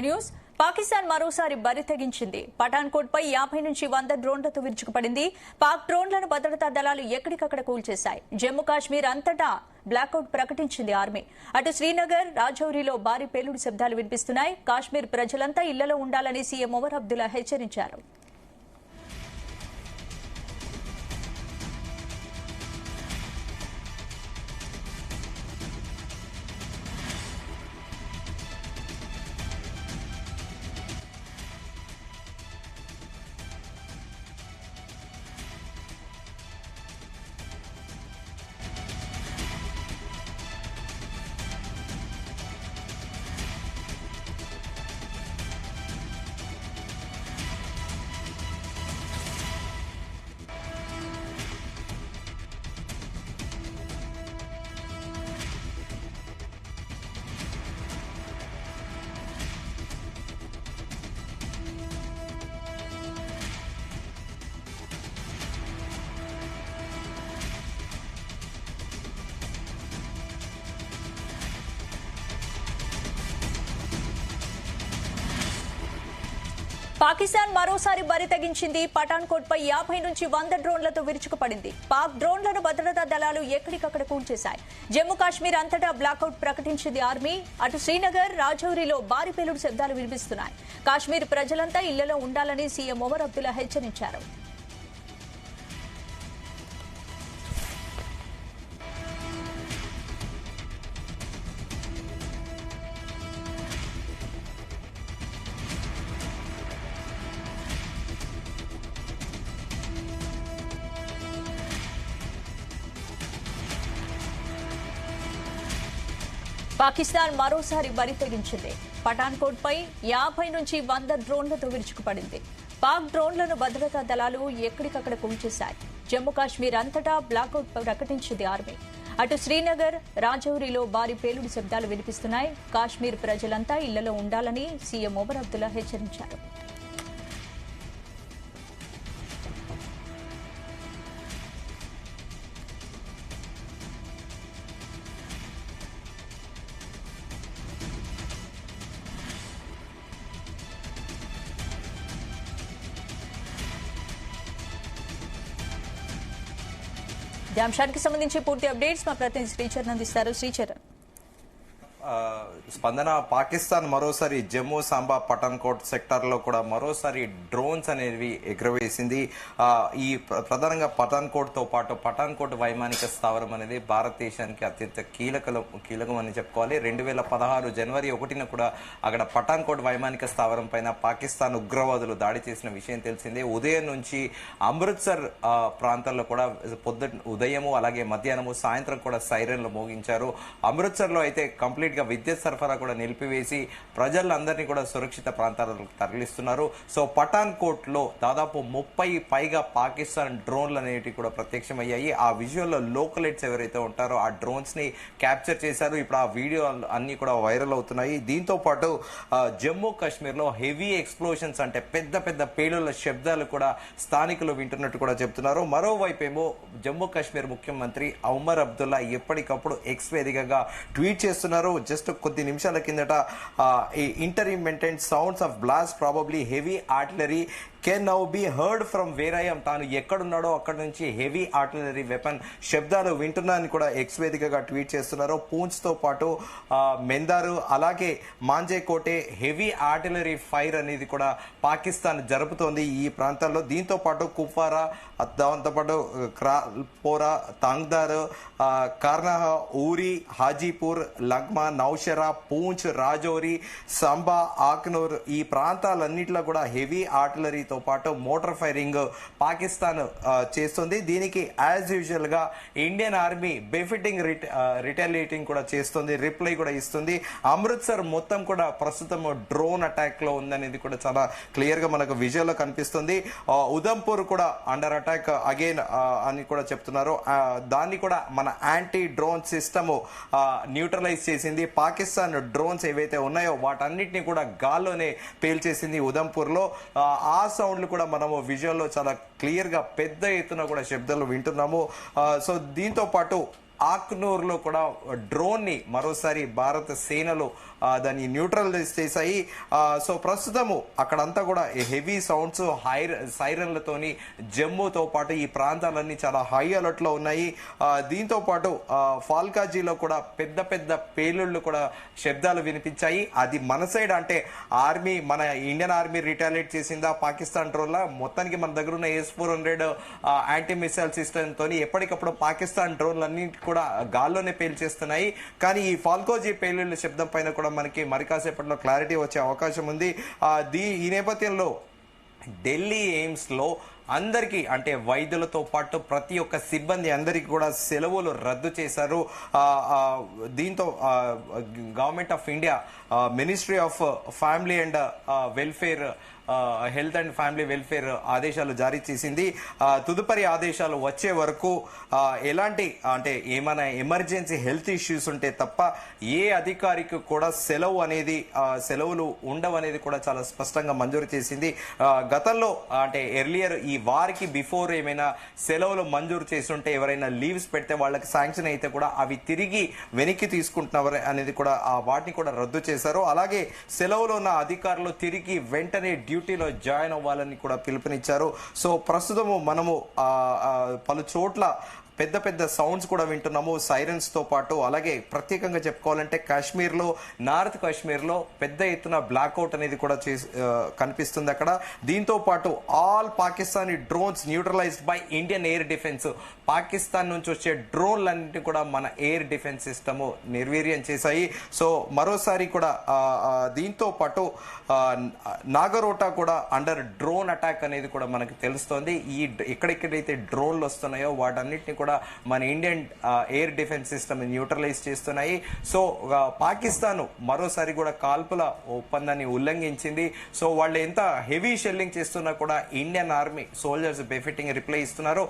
News Pakistan మరోసారి బరి తెగించింది. పఠాన్కోట్ పై 50 నుంచి 100 డ్రోన్లతో విరుచుకుపడింది. పాక్ డ్రోన్లను భద్రతా దళాలు ఎక్కడికక్కడ కూల్చేశాయి. జమ్మూ కాశ్మీర్ అంతటా బ్లాకౌట్ ప్రకటించింది ఆర్మీ. అటు శ్రీనగర్, రాజౌరిలో భారీ పేలుడు శబ్దాలు వినిపిస్తున్నాయి. కాశ్మీర్ ప్రజలంతా ఇళ్లలో ఉండాలని సీఎం ఒమర్ అబ్దుల్లా హెచ్చరించారు. పాకిస్తాన్ మరోసారి బరి తెగించింది. పఠాన్కోట్ పై 50 నుంచి 100 డ్రోన్లతో విరుచుకుపడింది. పాక్ డ్రోన్లను భద్రతా దళాలు ఎక్కడికక్కడ కూల్చేశాయి. జమ్మూ కాశ్మీర్ అంతటా బ్లాకౌట్ ప్రకటించింది ఆర్మీ. అటు శ్రీనగర్, రాజౌరిలో భారీ పేలుడు శబ్దాలు వినిపిస్తున్నాయి. కాశ్మీర్ ప్రజలంతా ఇళ్లలో ఉండాలని సీఎం ఒమర్ అబ్దుల్లా హెచ్చరించారు. పాకిస్తాన్ మరోసారి బరి తెగించింది. పఠాన్కోట్ పై 50 నుంచి 100 డ్రోన్లతో విరుచుకుపడింది. పాక్ డ్రోన్లను భద్రతా దళాలు ఎక్కడికక్కడ కూల్చేశాయి. జమ్మూ కాశ్మీర్ అంతటా బ్లాకౌట్ ప్రకటించింది ఆర్మీ. అటు శ్రీనగర్, రాజౌరిలో భారీ పేలుడు శబ్దాలు వినిపిస్తున్నాయి. కాశ్మీర్ ప్రజలంతా ఇళ్లలో ఉండాలని సీఎం ఒమర్ అబ్దుల్లా హెచ్చరించారు. ఈ అంశానికి సంబంధించి పూర్తి అప్డేట్స్ మా ప్రతినిధి శ్రీచరణ్ అందిస్తారు. శ్రీచరణ్, స్పందన, పాకిస్తాన్ మరోసారి జమ్మూ, సాంబా, పఠాన్కోట్ సెక్టార్ లో కూడా మరోసారి డ్రోన్స్ అనేవి ఎగురవేసింది. ఈ ప్రధానంగా పఠాన్కోట్ తో పాటు పఠాన్కోట్ వైమానిక స్థావరం అనేది భారతదేశానికి అత్యంత కీలకం అని చెప్పుకోవాలి. 2016 జనవరి 1న కూడా అక్కడ పఠాన్కోట్ వైమానిక స్థావరం పైన పాకిస్తాన్ ఉగ్రవాదులు దాడి చేసిన విషయం తెలిసిందే. ఉదయం నుంచి అమృత్సర్ ప్రాంతాల్లో కూడా ఉదయము అలాగే మధ్యాహ్నము సాయంత్రం కూడా సైరన్లు మోగించారు. అమృత్సర్ లో అయితే కంప్లీట్ గా విద్యుత్ సరఫరా కూడా నిలిపివేసి ప్రజలందరినీ కూడా సురక్షిత ప్రాంతాలకు తరలిస్తున్నారు. సో పఠాన్కోట్ లో దాదాపు 30 పైగా పాకిస్తాన్ డ్రోన్లు అనేవి కూడా ప్రత్యక్షమయ్యాయి. ఆ విజువల్ లో లోకలైట్స్ ఎవరైతే ఉంటారో ఆ డ్రోన్స్ ని క్యాప్చర్ చేశారు. ఇప్పుడు ఆ వీడియో అన్ని కూడా వైరల్ అవుతున్నాయి. దీంతో పాటు జమ్మూ కాశ్మీర్ లో హెవీ ఎక్స్ప్లోషన్స్ అంటే పెద్ద పెద్ద పేలుళ్ల శబ్దాలు కూడా స్థానికులు వింటున్నట్టు కూడా చెప్తున్నారు. మరోవైపు ఏమో జమ్మూ కాశ్మీర్ ముఖ్యమంత్రి ఒమర్ అబ్దుల్లా ఎప్పటికప్పుడు ఎక్స్ వేదికగా ట్వీట్ చేస్తున్నారు. జస్ట్ కొద్ది నిమిషాల కిందట intermittent sounds of blast probably heavy artillery can now be heard from where I am. తాను ఎక్కడున్నాడో అక్కడ నుంచి హెవీ ఆర్టిలరీ వెపన్ శబ్దాలు వింటున్నానని కూడా ఎక్స్ వేదికగా ట్వీట్ చేస్తున్నారు. పూంచ్ తో పాటు మెందారు అలాగే మాంజేకోటే హెవీ ఆర్టిలరీ ఫైర్ అనేది కూడా పాకిస్తాన్ జరుపుతోంది ఈ ప్రాంతాల్లో. దీంతో పాటు కుప్వారా, దాంతోపాటు క్రాల్పోరా, తాంగ్దార్, కార్నాహ, ఊరి, హాజీపూర్, లగ్మా, నౌషెరా, పూంచ్, రాజౌరి, సంబా, ఆక్నూర్ ఈ ప్రాంతాలన్నింటిలో కూడా హెవీ ఆర్టిలరీ తో పాటు మోటార్ ఫైరింగ్ పాకిస్తాన్ చేస్తుంది. దీనికి యాజ్ యూజువల్ గా ఇండియన్ ఆర్మీ బెఫిటింగ్ రిటాలియేటింగ్ కూడా చేస్తుంది, రిప్లై కూడా ఇస్తుంది. అమృత్సర్ మొత్తం కూడా ప్రస్తుతం డ్రోన్ అటాక్ లో ఉందనేది కూడా చాలా క్లియర్ గా మనకు విజువల్ లో కనిపిస్తుంది. ఉదంపూర్ కూడా అండర్ అటాక్ అగైన్ అని కూడా చెప్తున్నారు. దాన్ని కూడా మన యాంటీ డ్రోన్ సిస్టమ్ న్యూట్రలైజ్ చేసింది. పాకిస్తాన్ డ్రోన్స్ ఏవైతే ఉన్నాయో వాటన్నిటిని కూడా గాల్లోనే పేల్చేసింది ఉదంపూర్ లో. ఆ సౌండ్లు కూడా మనము విజువల్ లో చాలా క్లియర్ గా పెద్ద ఎత్తున కూడా శబ్దాలు వింటున్నాము. సో దీంతో పాటు ఆక్నూర్ లో కూడా డ్రోన్ ని మరోసారి భారత సేనలు దాన్ని న్యూట్రల్ చేశాయి. సో ప్రస్తుతము అక్కడంతా కూడా హెవీ సౌండ్స్ సైరన్లతోని జమ్మూతో పాటు ఈ ప్రాంతాలన్నీ చాలా హై అలర్ట్ లో ఉన్నాయి. దీంతో పాటు ఫాల్కాజీలో కూడా పెద్ద పెద్ద పేలుళ్లు కూడా శబ్దాలు వినిపించాయి. అది మన సైడ్ అంటే ఆర్మీ, మన ఇండియన్ ఆర్మీ రిటాలియేట్ చేసిందా పాకిస్తాన్ డ్రోన్ లా? మొత్తానికి మన దగ్గర ఉన్న S-400 యాంటీ మిసైల్ సిస్టమ్ తోని ఎప్పటికప్పుడు పాకిస్తాన్ డ్రోన్లన్నీ కూడా గాల్లోనే పేల్చేస్తున్నాయి. కానీ ఈ ఫాల్కోజీ పేలుళ్ల శబ్దం పైన కూడా మనకి మరి కాసేపట్లో క్లారిటీ వచ్చే అవకాశం ఉంది. ఈ నేపథ్యంలో ఢిల్లీ ఎయిమ్స్ లో అందరికీ అంటే వైద్యులతో పాటు ప్రతి ఒక్క సిబ్బంది అందరికీ కూడా సెలవులు రద్దు చేశారు. దీంతో government of India ministry of family and welfare, health and family welfare ఆదేశాలు జారీ చేసింది. తదుపరి ఆదేశాలు వచ్చే వరకు ఎలాంటి అంటే ఏమైనా ఎమర్జెన్సీ హెల్త్ ఇష్యూస్ ఉంటే తప్ప ఏ అధికారికి కూడా సెలవులు ఉండవనేది కూడా చాలా స్పష్టంగా మంజూరు చేసింది. గతంలో అంటే ఎర్లియర్ ఈ వారికి బిఫోర్ ఏమైనా సెలవులు మంజూరు చేస్తుంటే ఎవరైనా లీవ్స్ పెడితే వాళ్ళకి శాంక్షన్ అయితే కూడా అవి తిరిగి వెనక్కి తీసుకుంటున్నారు అనేది కూడా వాటిని కూడా రద్దు చేశారు. అలాగే సెలవులో ఉన్న అధికారులు తిరిగి వెంటనే డ్యూటీలో జాయిన్ అవ్వాలని కూడా పిలుపునిచ్చారు. సో ప్రస్తుతము మనము పలు చోట్ల పెద్ద పెద్ద సౌండ్స్ కూడా వింటున్నాము సైరన్స్ తో పాటు. అలాగే ప్రత్యేకంగా చెప్పుకోవాలంటే కాశ్మీర్లో, నార్త్ కాశ్మీర్లో పెద్ద ఎత్తున బ్లాక్అవుట్ అనేది కూడా కనిపిస్తుంది అక్కడ. దీంతో పాటు all Pakistani drones neutralised by Indian air defence. Pakistan నుంచి వచ్చే డ్రోన్లన్నింటినీ కూడా మన ఎయిర్ డిఫెన్స్ సిస్టమ్ నిర్వీర్యం చేశాయి. సో మరోసారి కూడా దీంతో పాటు నాగరోటా కూడా అండర్ డ్రోన్ అటాక్ అనేది కూడా మనకు తెలుస్తోంది. ఈ ఎక్కడెక్కడైతే డ్రోన్లు వస్తున్నాయో వాటన్నిటిని కూడా మన Indian air defence system neutralise చేస్తున్నాయి. సో పాకిస్తాన్ మరోసారి కూడా కాల్పుల ఒప్పందాన్ని ఉల్లంఘించింది. సో వాళ్ళు ఎంత హెవీ షెల్లింగ్ చేస్తున్నా కూడా ఇండియన్ ఆర్మీ సోల్జర్స్ బెఫిటింగ్ రిప్లై ఇస్తున్నారు.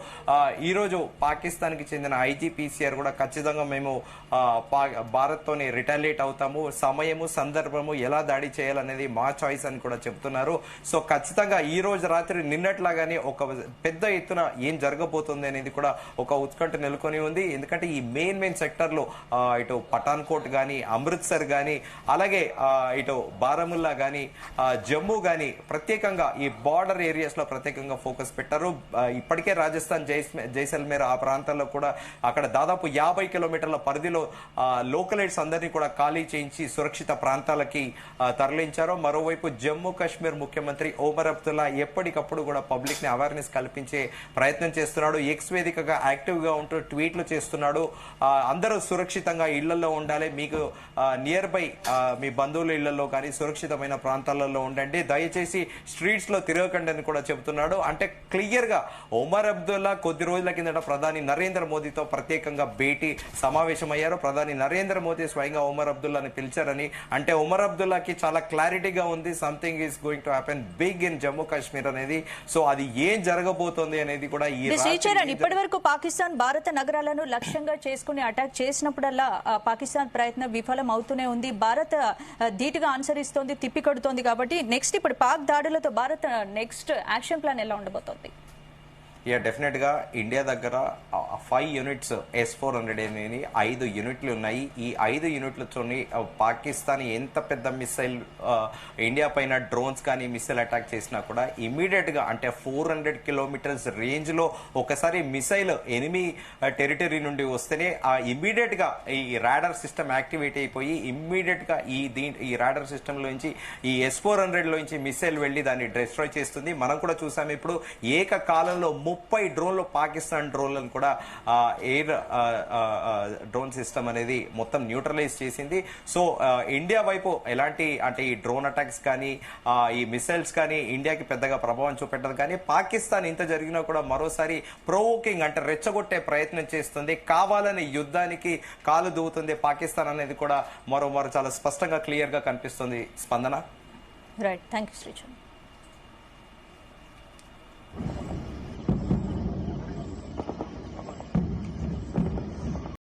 ఈ రోజు పాకిస్తాన్ కి చెందిన IGPCR కూడా ఖచ్చితంగా మేము భారత్ తోనే రిటాలియేట్ అవుతాము, సమయము సందర్భము ఎలా దాడి చేయాలనేది మా చాయిస్ అని కూడా చెప్తున్నారు. సో ఖచ్చితంగా ఈ రోజు రాత్రి నిన్నట్లాగానే ఒక పెద్ద ఎత్తున ఏం జరగబోతుంది అనేది కూడా ఒక ఉత్కంఠ నెలకొని ఉంది. ఎందుకంటే ఈ మెయిన్ సెక్టర్ లో ఇటు పఠాన్కోట్ గానీ, అమృత్సర్ గానీ, అలాగే ఇటు బారాముల్లా గానీ, జమ్మూ గానీ ప్రత్యేకంగా ఈ బార్డర్ ఏరియాస్ లో ప్రత్యేకంగా ఫోకస్ పెట్టారు. ఇప్పటికే రాజస్థాన్ జైసల్మేర్ ఆ ప్రాంతాల్లో కూడా అక్కడ దాదాపు 50 కిలోమీటర్ల పరిధిలో లోకలైట్స్ అందరినీ కూడా ఖాళీ చేయించి సురక్షిత ప్రాంతాలకి తరలించారు. మరోవైపు జమ్మూ కాశ్మీర్ ముఖ్యమంత్రి ఒమర్ అబ్దుల్లా ఎప్పటికప్పుడు కూడా పబ్లిక్ ని అవేర్నెస్ కల్పించే ప్రయత్నం చేస్తున్నాడు. ఎక్స్ వేదికగా యాక్టివ్ గా ఉంటూ ట్వీట్లు చేస్తున్నాడు. అందరూ సురక్షితంగా ఇళ్లలో ఉండాలి, మీకు నియర్ బై మీ బంధువుల ఇళ్లలో కానీ సురక్షితమైన ప్రాంతాలలో ఉండండి, దయచేసి స్ట్రీట్స్ లో తిరగకండి అని కూడా చెబుతున్నాడు. అంటే క్లియర్ గా ఒమర్ అబ్దుల్లా కొద్ది రోజుల కిందట ప్రధాని నరేంద్ర మోదీతో ప్రత్యేకంగా భేటీ సమావేశమయ్యారు. ప్రధాని నరేంద్ర మోదీ స్వయంగా ఒమర్ అబ్దుల్లాని పిలిచారని, అంటే ఒమర్ అబ్దుల్లాకి చాలా క్లారిటీగా ఉంది something is going to happen big in Jammu Kashmir అనేది. సో అది ఏం జరగబోతోంది అనేది కూడా ఇప్పటి వరకు పాకిస్తాన్ భారత నగరాలను లక్ష్యంగా చేసుకుని అటాక్ చేసినప్పుడల్లా పాకిస్తాన్ ప్రయత్నం విఫలం అవుతూనే ఉంది. భారత్ ధీటుగా అనుసరిస్తోంది, తిప్పికొడుతోంది. కాబట్టి నెక్స్ట్ ఇప్పుడు పాక్ దాడులతో భారత్ నెక్స్ట్ యాక్షన్ ప్లాన్ ఎలా ఉండబోతోంది? డెఫినెట్ గా ఇండియా దగ్గర 5 యూనిట్స్ S-400 అనేది 5 యూనిట్లు ఉన్నాయి. ఈ 5 యూనిట్లతోని పాకిస్తాన్ ఎంత పెద్ద మిసైల్ ఇండియా పైన డ్రోన్స్ కానీ మిసైల్ అటాక్ చేసినా కూడా ఇమ్మీడియట్ గా అంటే 400 కిలోమీటర్స్ రేంజ్ లో ఒకసారి మిసైల్ ఎనిమి టెరిటరీ నుండి వస్తేనే ఇమ్మీడియట్ గా ఈ రాడార్ సిస్టమ్ యాక్టివేట్ అయిపోయి ఇమ్మీడియట్ గా ఈ రాడార్ సిస్టమ్ లోంచి ఈ S-400 లోంచి మిసైల్ వెళ్లి దాన్ని డిస్ట్రాయ్ చేస్తుంది. మనం కూడా చూసాము ఇప్పుడు ఏకకాలంలో 30 డ్రోన్లు పాకిస్తాన్ డ్రోన్లను కూడా ఎయిర్ డ్రోన్ సిస్టమ్ అనేది మొత్తం న్యూట్రలైజ్ చేసింది. సో ఇండియా వైపు ఎలాంటి అంటే ఈ డ్రోన్ అటాక్స్ కానీ ఈ మిసైల్స్ కానీ ఇండియాకి పెద్దగా ప్రభావం చూపెట్టదు. కానీ పాకిస్తాన్ ఇంత జరిగినా కూడా మరోసారి ప్రొవోకింగ్ అంటే రెచ్చగొట్టే ప్రయత్నం చేస్తుంది, కావాలని యుద్ధానికి కాలు దూవుతుంది పాకిస్తాన్ అనేది కూడా మరో చాలా స్పష్టంగా క్లియర్ గా కనిపిస్తుంది. స్పందన. Right, thank you Srichand.